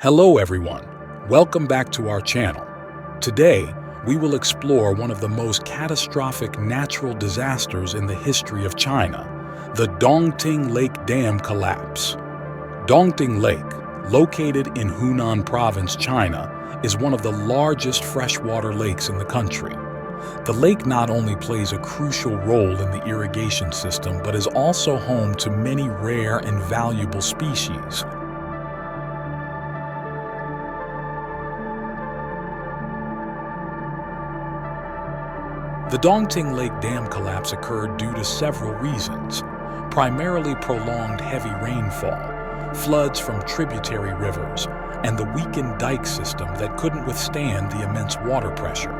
Hello everyone, welcome back to our channel. Today, we will explore one of the most catastrophic natural disasters in the history of China, the Dongting Lake Dam collapse. Dongting Lake, located in Hunan Province, China, is one of the largest freshwater lakes in the country. The lake not only plays a crucial role in the irrigation system, but is also home to many rare and valuable species. The Dongting Lake Dam collapse occurred due to several reasons, primarily prolonged heavy rainfall, floods from tributary rivers, and the weakened dike system that couldn't withstand the immense water pressure.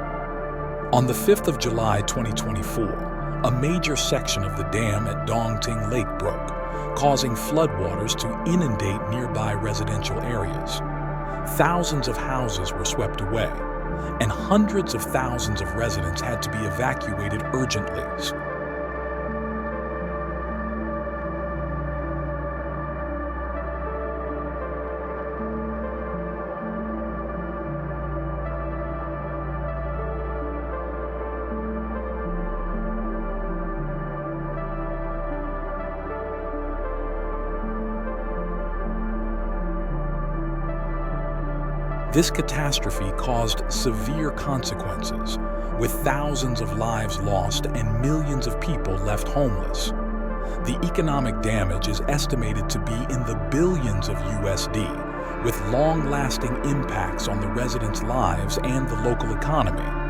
On the 5th of July 2024, a major section of the dam at Dongting Lake broke, causing floodwaters to inundate nearby residential areas. Thousands of houses were swept away, and hundreds of thousands of residents had to be evacuated urgently. This catastrophe caused severe consequences, with thousands of lives lost and millions of people left homeless. The economic damage is estimated to be in the billions of USD, with long-lasting impacts on the residents' lives and the local economy.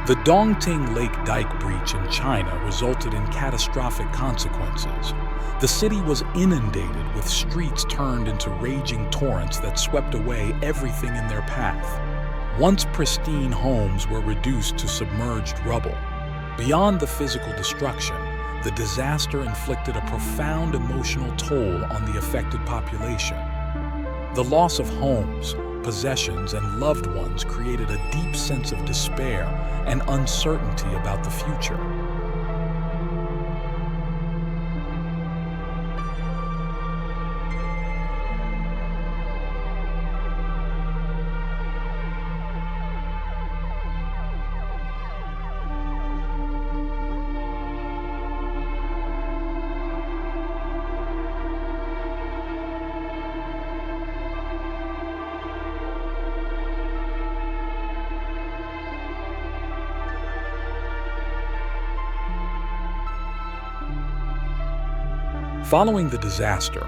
The Dongting Lake dike breach in China resulted in catastrophic consequences. The city was inundated, with streets turned into raging torrents that swept away everything in their path. Once pristine homes were reduced to submerged rubble. Beyond the physical destruction, the disaster inflicted a profound emotional toll on the affected population. The loss of homes, possessions, and loved ones created a deep sense of despair and uncertainty about the future. Following the disaster,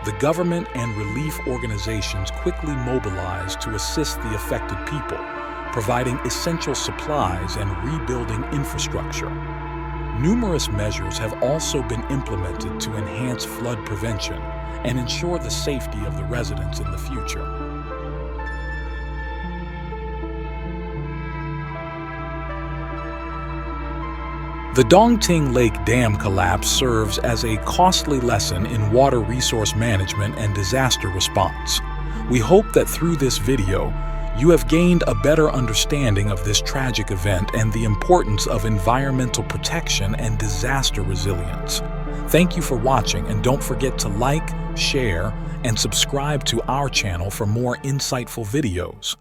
the government and relief organizations quickly mobilized to assist the affected people, providing essential supplies and rebuilding infrastructure. Numerous measures have also been implemented to enhance flood prevention and ensure the safety of the residents in the future. The Dongting Lake Dam collapse serves as a costly lesson in water resource management and disaster response. We hope that through this video, you have gained a better understanding of this tragic event and the importance of environmental protection and disaster resilience. Thank you for watching, and don't forget to like, share, and subscribe to our channel for more insightful videos.